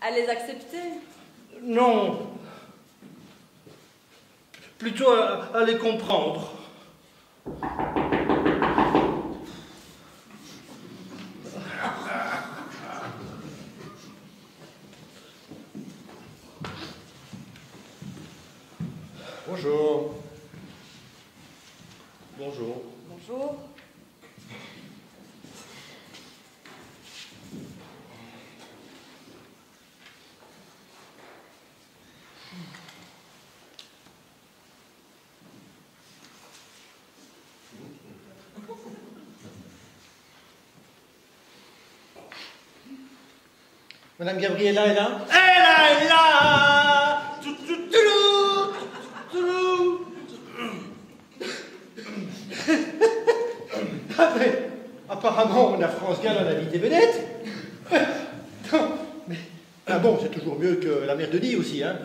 À les accepter? Non. Plutôt à les comprendre. Bonjour. Bonjour. Bonjour. Madame Gabriella est là? Elle est là. Après, apparemment, la France Gall en a invité vedette. Non, mais... Ah bon, c'est toujours mieux que la mère Denis aussi, hein.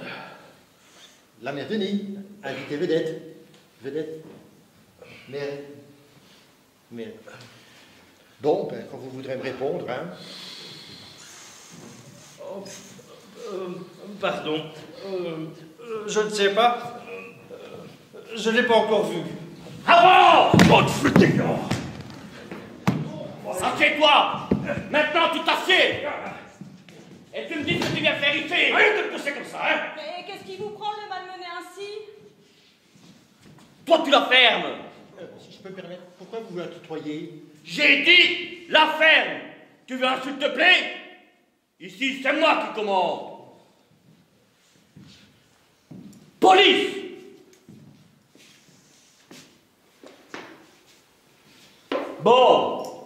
La mère Denis, invité vedette. Vedette. Mère. Mère. Bon, ben, quand vous voudrez me répondre, hein. Oh, pardon. Je ne sais pas. Je ne l'ai pas encore vu. Avant! Bonne flûte! Assieds-toi! Maintenant, tu t'assieds! Et tu me dis ce que tu viens faire ici! Rien de pousser comme ça, hein? Mais qu'est-ce qui vous prend de le malmener ainsi? Toi, tu la fermes! Si je peux me permettre, pourquoi vous la tutoyez? J'ai dit la ferme! Tu veux un s'il te plaît? Ici, c'est moi qui commande! Police! Bon,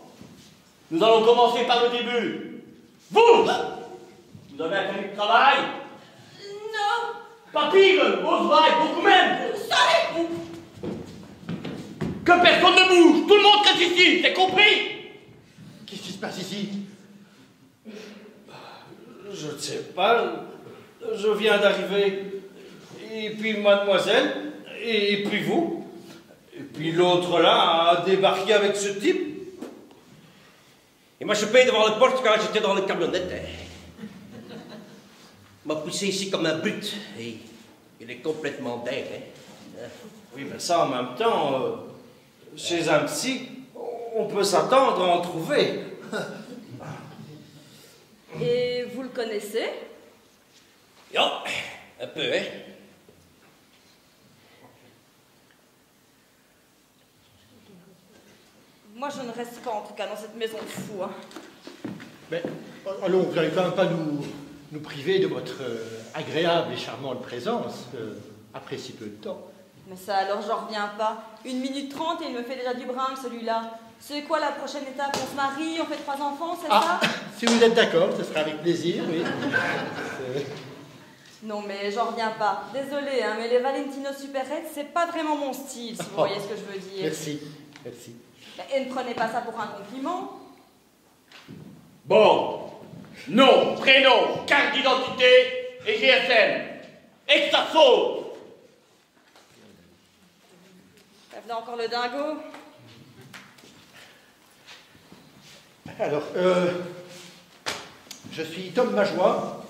nous allons commencer par le début. Vous avez un permis de travail? Non. Pas pire, Oswald, beaucoup même. Sorry. Que personne ne bouge, tout le monde reste ici, t'as compris? Qu'est-ce qui se passe ici? Je ne sais pas. Je viens d'arriver. Et puis mademoiselle. Et puis vous. Et puis l'autre là a débarqué avec ce type. Il m'a chopé devant la porte quand j'étais dans la camionnette. Il m'a poussé ici comme un brut. Et il est complètement dingue. Hein? Oui, mais ça en même temps, chez un psy, on peut s'attendre à en trouver. Et vous le connaissez? Yo, un peu, hein? Moi, je ne reste pas, en tout cas, dans cette maison de fous. Hein. Mais, allons, vous n'allez quand même pas nous priver de votre agréable et charmante présence après si peu de temps. Mais ça, alors, j'en reviens pas. 1 minute 30 et il me fait déjà du brinque, celui-là. C'est quoi la prochaine étape? On se marie, on fait 3 enfants, c'est ça? Si vous êtes d'accord, ce sera avec plaisir, oui. Non, mais j'en reviens pas. Désolée, hein, mais les Valentino Superettes, c'est pas vraiment mon style, si vous voyez ce que je veux dire. Merci, merci. Et ne prenez pas ça pour un compliment. Bon, nom, prénom, carte d'identité et GSM. Et que ça saute! Là encore le dingo. Alors, je suis Tom Majoie,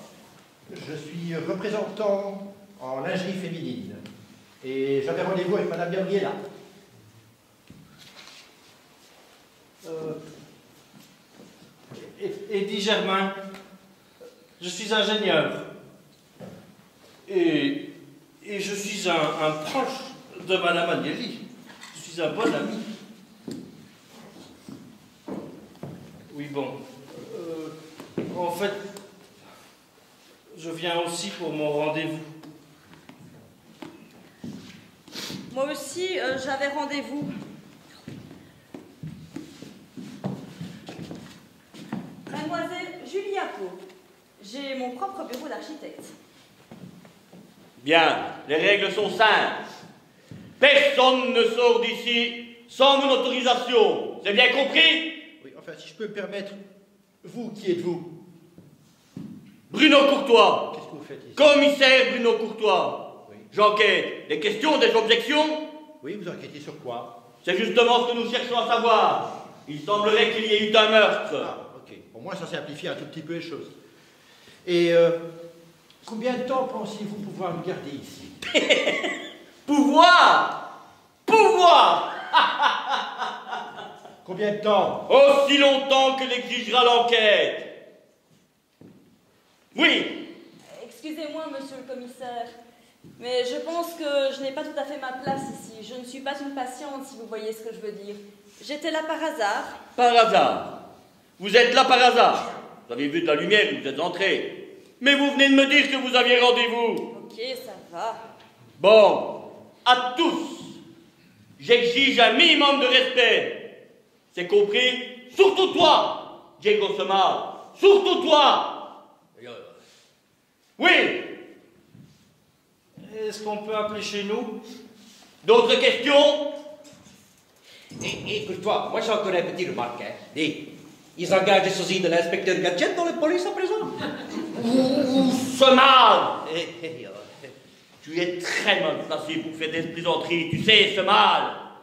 je suis représentant en lingerie féminine et j'avais rendez-vous avec Madame Gabriella. Eddie Germain, je suis ingénieur. Et je suis un proche de Madame Agnelli. Je suis un bon ami. Oui, bon. En fait, je viens aussi pour mon rendez-vous. Moi aussi, j'avais rendez-vous. Mademoiselle Julia Pau, j'ai mon propre bureau d'architecte. Bien, les règles sont simples. Personne ne sort d'ici sans mon autorisation. C'est bien compris? Oui, enfin, si je peux me permettre, vous, qui êtes-vous? Bruno Courtois. Qu'est-ce que vous faites ici? Commissaire Bruno Courtois. Oui. J'enquête. Des questions, des objections? Oui, vous enquêtez sur quoi? C'est justement ce que nous cherchons à savoir. Il semblerait qu'il y ait eu un meurtre. Ah, ok. Au moins, ça simplifie un tout petit peu les choses. Et combien de temps pensez-vous pouvoir me garder ici? Pouvoir! Pouvoir! Combien de temps? Aussi longtemps que l'exigera l'enquête. Oui. Excusez-moi, monsieur le commissaire, mais je pense que je n'ai pas tout à fait ma place ici. Je ne suis pas une patiente, si vous voyez ce que je veux dire. J'étais là par hasard. Par hasard. Vous êtes là par hasard. Vous avez vu de la lumière et vous êtes entré. Mais vous venez de me dire que vous aviez rendez-vous. Ok, ça va. Bon, à tous, j'exige un minimum de respect. C'est compris? Surtout toi, Diego Semar. Surtout toi. Oui. Est-ce qu'on peut appeler chez nous? D'autres questions? Écoute-toi, moi j'ai encore une petite remarque. Hein. Dis, ils engagent des sosies de l'inspecteur Gadget dans la police à présent? Semar. Tu es très mal placé pour faire des plaisanteries, tu sais, Semar.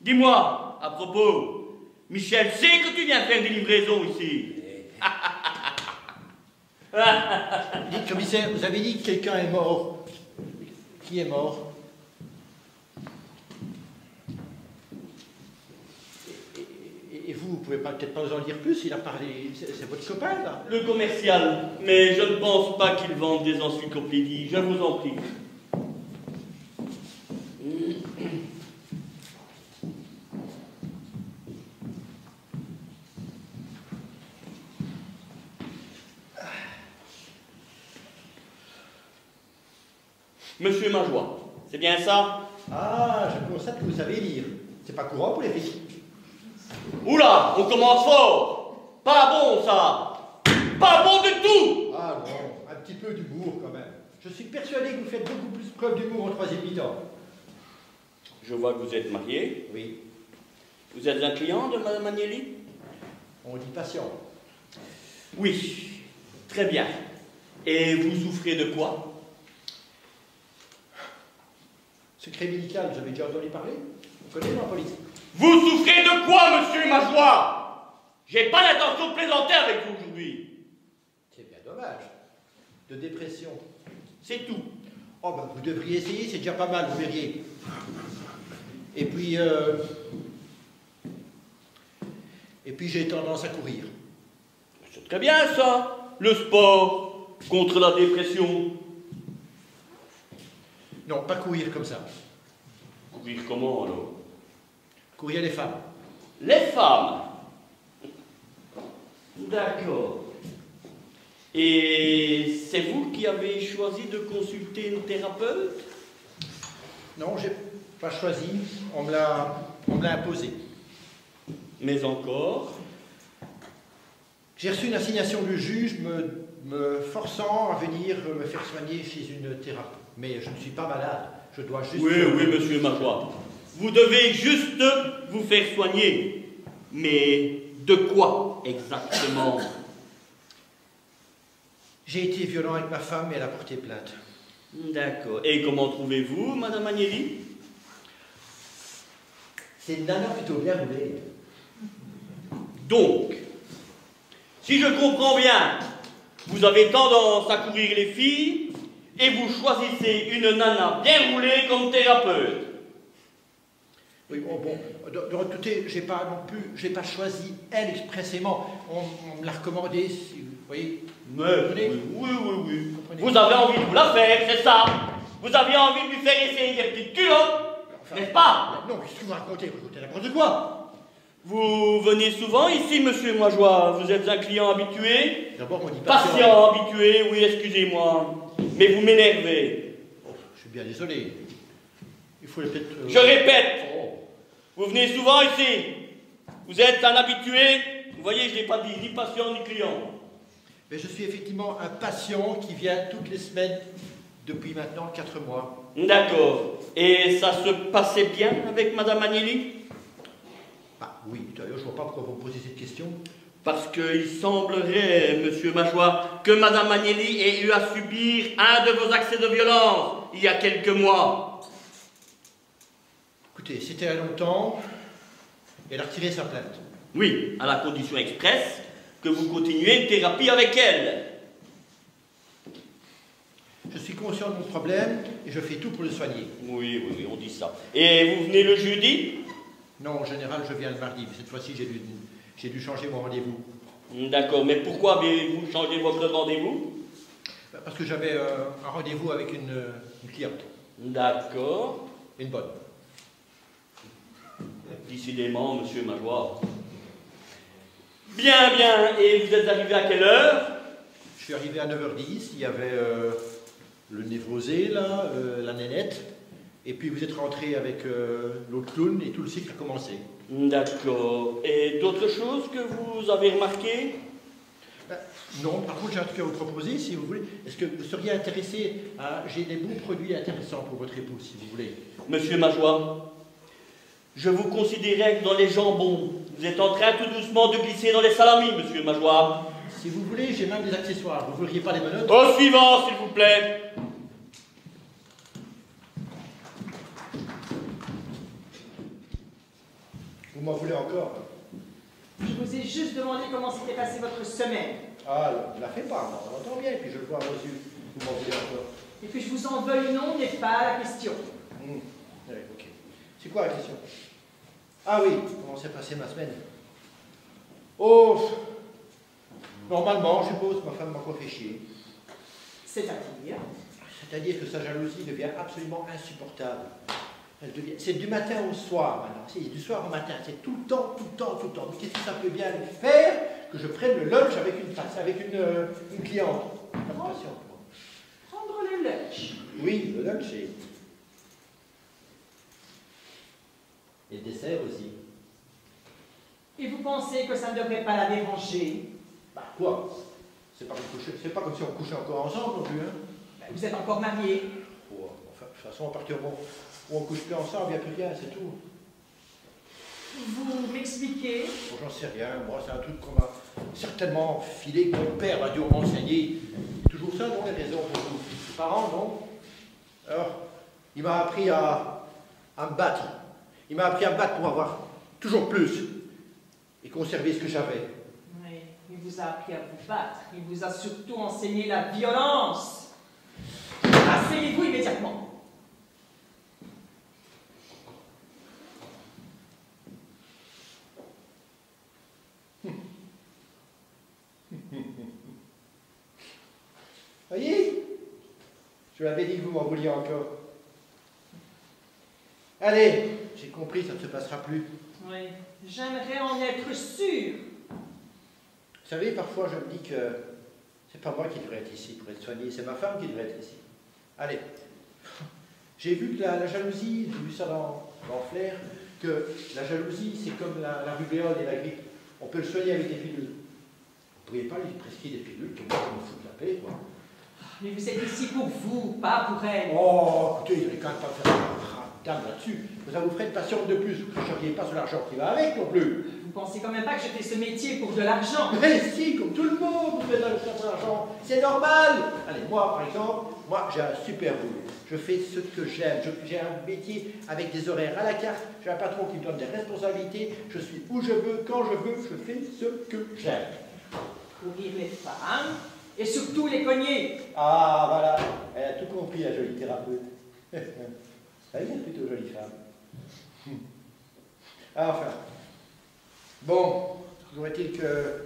Dis-moi, à propos, Michel sait que tu viens faire des livraisons ici. Dites, commissaire, vous avez dit que quelqu'un est mort. Qui est mort? Et vous pouvez peut-être pas nous en dire plus? Il a parlé... C'est votre copain, là? Le commercial, mais je ne pense pas qu'il vende des encyclopédies, je vous en prie. Monsieur Majoie, c'est bien ça? Ah, je constate que vous savez lire. C'est pas courant pour les filles. Oula, on commence fort. Pas bon ça. Pas bon du tout. Ah non, un petit peu d'humour quand même. Je suis persuadé que vous faites beaucoup plus preuve d'humour en troisième mi-temps. Je vois que vous êtes marié. Oui, Vous êtes un client de Madame Agnelli? on dit patient. Oui, très bien. Et vous souffrez de quoi? Secret médical, vous avez déjà entendu parler? Vous connaissez la police? Vous souffrez de quoi, monsieur Majoie? J'ai pas l'intention de plaisanter avec vous aujourd'hui. C'est bien dommage. De dépression. C'est tout. Oh ben vous devriez essayer, c'est déjà pas mal, vous verriez. Et puis j'ai tendance à courir. C'est très bien ça. Le sport contre la dépression. Non, pas courir comme ça. Courir comment alors? Courir les femmes. Les femmes. D'accord. Et c'est vous qui avez choisi de consulter une thérapeute? Non, j'ai pas choisi, on me l'a imposé. Mais encore? J'ai reçu une assignation du juge me forçant à venir me faire soigner chez une thérapeute. Mais je ne suis pas malade, je dois juste... Oui, monsieur Majoie. Vous devez juste vous faire soigner. Mais de quoi exactement? J'ai été violent avec ma femme et elle a porté plainte. D'accord. Et comment trouvez-vous, Madame Agnelli? C'est une nana plutôt bien roulée. Donc, si je comprends bien, vous avez tendance à courir les filles et vous choisissez une nana bien roulée comme thérapeute. Oui, bon, de l'autre côté, j'ai pas choisi elle expressément. On me l'a recommandé, si vous voyez. Mais, oui. Comprenez. Vous avez envie de vous la faire, c'est ça? Vous avez envie de lui faire essayer des petites culottes, Enfin, n'est-ce pas? Non, qu'est-ce que vous racontez? Vous racontez n'importe quoi. Vous venez souvent ici, monsieur Majoie? Vous êtes un client habitué? D'abord, on dit Patient, habitué, oui, excusez-moi. Mais vous m'énervez. Oh, je suis bien désolé. Il faut peut-être... Je répète, Oh. vous venez souvent ici. Vous êtes un habitué. Vous voyez, je n'ai pas dit ni patient ni client. Mais je suis effectivement un patient qui vient toutes les semaines depuis maintenant 4 mois. D'accord. Et ça se passait bien avec Madame Agnelli? Bah oui, d'ailleurs, je ne vois pas pourquoi vous me posez cette question. Parce qu'il semblerait, monsieur Majoie, que Madame Agnelli ait eu à subir un de vos accès de violence il y a quelques mois. Écoutez, c'était à longtemps, et elle a retiré sa plainte. Oui, à la condition expresse que vous continuez une thérapie avec elle. Je suis conscient de mon problème et je fais tout pour le soigner. Oui, oui, oui, on dit ça. Et vous venez le jeudi? Non, en général, je viens le mardi, mais cette fois-ci, j'ai dû changer mon rendez-vous. D'accord, mais pourquoi avez-vous changé votre rendez-vous? Parce que j'avais un rendez-vous avec une cliente. D'accord. Une bonne. Décidément, monsieur Majoire. Bien, bien. Et vous êtes arrivé à quelle heure? Je suis arrivé à 9h10. Il y avait le névrosé, là, la nénette. Et puis vous êtes rentré avec l'autre clown et tout le cycle a commencé. D'accord. Et d'autres choses que vous avez remarquées? Non, par contre, j'ai un truc à vous proposer, si vous voulez. Est-ce que vous seriez intéressé à... J'ai des bons produits intéressants pour votre épouse, si vous voulez. Monsieur Majoire, je vous considérais dans les jambons. Vous êtes en train tout doucement de glisser dans les salamis, monsieur Majoire. Si vous voulez, j'ai même des accessoires. Vous ne voudriez pas les menottes? Au suivant, s'il vous plaît. Vous m'en voulez encore? Je vous ai juste demandé comment s'était passée votre semaine. Ah, ne la fais pas, on entend bien, et puis je le vois à vos yeux. Vous m'en voulez encore? Et que je vous en veuille ou non n'est pas la question. Oui, ok. C'est quoi la question? Ah oui, comment s'est passée ma semaine? Oh, normalement, je suppose, ma femme m'a encore fait chier. C'est-à-dire? C'est-à-dire que sa jalousie devient absolument insupportable. C'est du matin au soir maintenant. C'est du soir au matin. C'est tout le temps, tout le temps, tout le temps. Mais qu'est-ce que ça peut bien lui faire que je prenne le lunch avec une cliente? Prendre le lunch. Oui, le lunch et le dessert aussi. Et vous pensez que ça ne devrait pas la déranger? Bah quoi? C'est pas comme si on couchait encore ensemble non plus, hein? Ben, vous êtes encore mariés. Oh, enfin, de toute façon, à partir du moment où on couche plus ensemble, il n'y a plus rien, c'est tout. Vous m'expliquez? Bon, j'en sais rien, moi c'est un truc qu'on m'a certainement filé, que mon père m'a dû m'enseigner. C'est toujours ça, non, les raisons pour vous? Les parents, non? Alors, il m'a appris à me battre. Il m'a appris à me battre pour avoir toujours plus et conserver ce que j'avais. Oui, il vous a appris à vous battre. Il vous a surtout enseigné la violence. Asseyez-vous immédiatement. Voyez? Je vous avais dit que vous m'en vouliez encore. Allez, j'ai compris, ça ne se passera plus. Oui, j'aimerais en être sûr. Vous savez, parfois je me dis que c'est pas moi qui devrais être ici pour être soigné, c'est ma femme qui devrait être ici. Allez, j'ai vu que la jalousie, j'ai vu ça dans Flair, que la jalousie c'est comme la rubéole et la grippe. On peut le soigner avec des pilules. Vous ne pourriez pas lui prescrire des pilules qui vont me foutre la paix, quoi. Mais vous êtes ici pour vous, pas pour elle. Oh, écoutez, il n'allait quand même pas faire un dame là-dessus. Ça vous ferait une patiente de plus, vous ne cherchiez pas sur l'argent qui va avec non plus. Vous pensez quand même pas que je fais ce métier pour de l'argent? Mais si, comme tout le monde, vous faites ça pour l'argent. C'est normal. Allez, moi, par exemple, j'ai un super boulot. Je fais ce que j'aime. J'ai un métier avec des horaires à la carte. J'ai un patron qui me donne des responsabilités. Je suis où je veux, quand je veux. Je fais ce que j'aime. Courir les femmes et surtout les cogner. Ah, voilà. Elle a tout compris, la jolie thérapeute. Elle est plutôt jolie femme. Enfin. Bon, toujours est-il que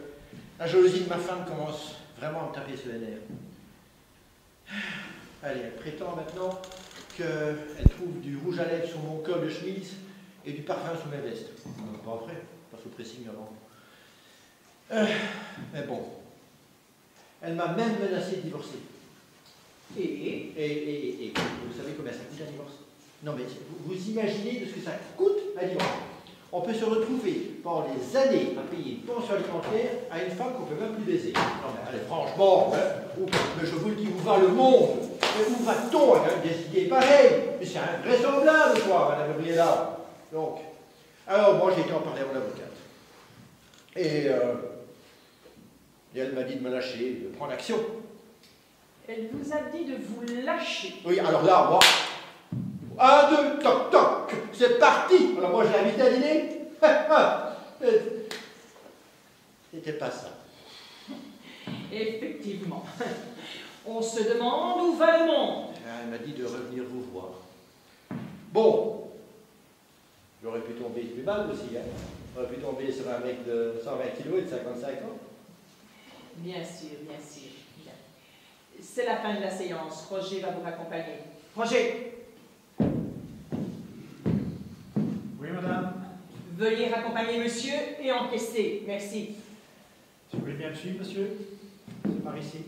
la jalousie de ma femme commence vraiment à me taper sur les nerfs. Allez, elle prétend maintenant qu'elle trouve du rouge à lèvres sur mon col de chemise et du parfum sur mes vestes. Pas vrai, pas sous pressing avant. Mais bon, elle m'a même menacé de divorcer. Et vous savez combien ça coûte un divorce? Non mais vous imaginez de ce que ça coûte un divorce? On peut se retrouver pendant des années à payer une pension alimentaire à une femme qu'on ne peut même plus baiser. Non mais allez, franchement, mais je vous le dis, où va le monde? Mais où va-t-on avec des idées pareilles? Mais c'est invraisemblable, quoi, Madame Gabriella. Donc, alors moi j'ai été en parler à mon avocate. Et elle m'a dit de me lâcher, de prendre action. Elle vous a dit de vous lâcher. Oui, alors là, moi... 1, 2, toc, toc, c'est parti. Alors moi, j'ai invité à dîner. C'était pas ça. Effectivement. On se demande où va le monde. Elle m'a dit de revenir vous voir. Bon, j'aurais pu tomber plus mal aussi, hein. J'aurais pu tomber sur un mec de 120 kilos et de 55 ans. Bien sûr, bien sûr. Bien. C'est la fin de la séance. Roger va vous raccompagner. Roger, Oui, madame. veuillez raccompagner monsieur et encaisser. Merci. Si vous voulez bien me suivre, monsieur. C'est par ici.